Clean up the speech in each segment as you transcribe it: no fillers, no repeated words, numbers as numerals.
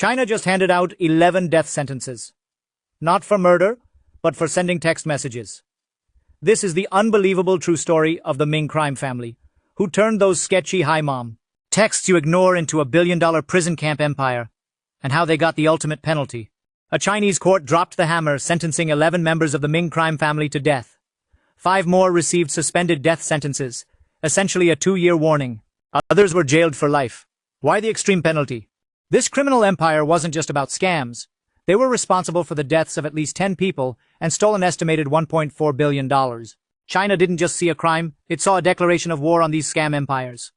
China just handed out 11 death sentences. Not for murder, but for sending text messages. This is the unbelievable true story of the Ming crime family, who turned those sketchy "hi mom" texts you ignore into a billion-dollar prison camp empire, and how they got the ultimate penalty. A Chinese court dropped the hammer, sentencing 11 members of the Ming crime family to death. 5 more received suspended death sentences, essentially a 2-year warning. Others were jailed for life. Why the extreme penalty? This criminal empire wasn't just about scams. They were responsible for the deaths of at least 10 people and stole an estimated $1.4 billion. China didn't just see a crime, it saw a declaration of war on these scam empires.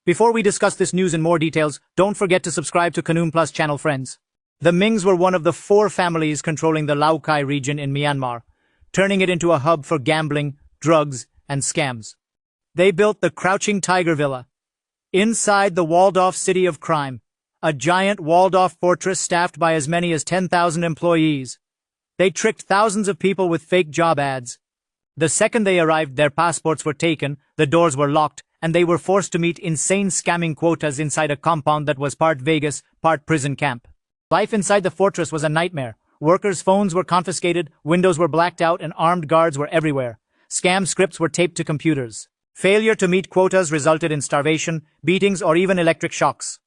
Before we discuss this news in more details, don't forget to subscribe to KanoonPlus channel, friends. The Mings were one of the 4 families controlling the Laokai region in Myanmar, turning it into a hub for gambling, drugs, and scams. They built the Crouching Tiger Villa, inside the walled-off city of crime, a giant walled-off fortress staffed by as many as 10,000 employees. They tricked thousands of people with fake job ads. The second they arrived, their passports were taken, the doors were locked, and they were forced to meet insane scamming quotas inside a compound that was part Vegas, part prison camp. Life inside the fortress was a nightmare. Workers' phones were confiscated, windows were blacked out, and armed guards were everywhere. Scam scripts were taped to computers. Failure to meet quotas resulted in starvation, beatings, or even electric shocks.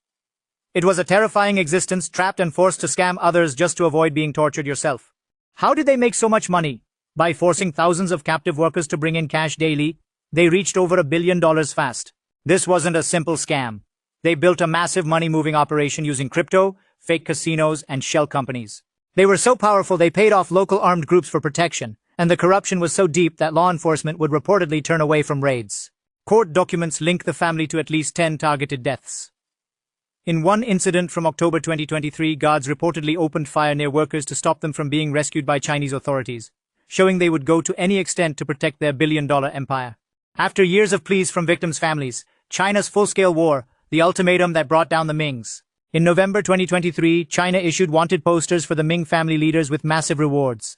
It was a terrifying existence, trapped and forced to scam others just to avoid being tortured yourself. How did they make so much money? By forcing thousands of captive workers to bring in cash daily, they reached over $1 billion fast. This wasn't a simple scam. They built a massive money-moving operation using crypto, fake casinos, and shell companies. They were so powerful they paid off local armed groups for protection, and the corruption was so deep that law enforcement would reportedly turn away from raids. Court documents link the family to at least 10 targeted deaths. In one incident from October 2023, guards reportedly opened fire near workers to stop them from being rescued by Chinese authorities, showing they would go to any extent to protect their billion-dollar empire. After years of pleas from victims' families, China's full-scale war, the ultimatum that brought down the Mings. In November 2023, China issued wanted posters for the Ming family leaders with massive rewards.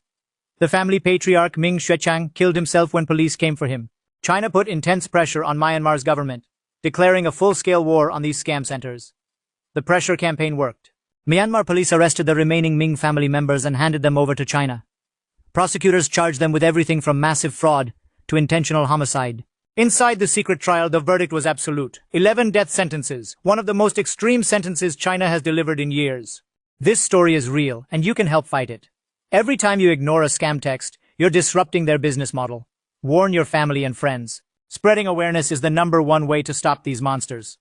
The family patriarch Ming killed himself when police came for him. China put intense pressure on Myanmar's government, declaring a full-scale war on these scam centers. The pressure campaign worked. Myanmar police arrested the remaining Ming family members and handed them over to China. Prosecutors charged them with everything from massive fraud to intentional homicide. Inside the secret trial, the verdict was absolute. 11 death sentences, one of the most extreme sentences China has delivered in years. This story is real, and you can help fight it. Every time you ignore a scam text, you're disrupting their business model. Warn your family and friends. Spreading awareness is the #1 way to stop these monsters.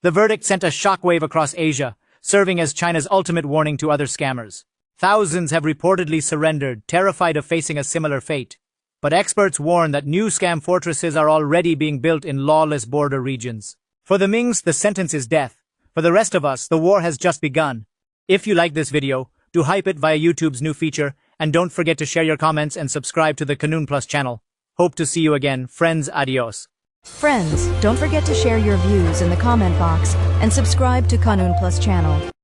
The verdict sent a shockwave across Asia, serving as China's ultimate warning to other scammers. Thousands have reportedly surrendered, terrified of facing a similar fate. But experts warn that new scam fortresses are already being built in lawless border regions. For the Mings, the sentence is death. For the rest of us, the war has just begun. If you like this video, do hype it via YouTube's new feature, and don't forget to share your comments and subscribe to the KanoonPlus channel. Hope to see you again. Friends, adios. Friends, don't forget to share your views in the comment box and subscribe to KanoonPlus channel.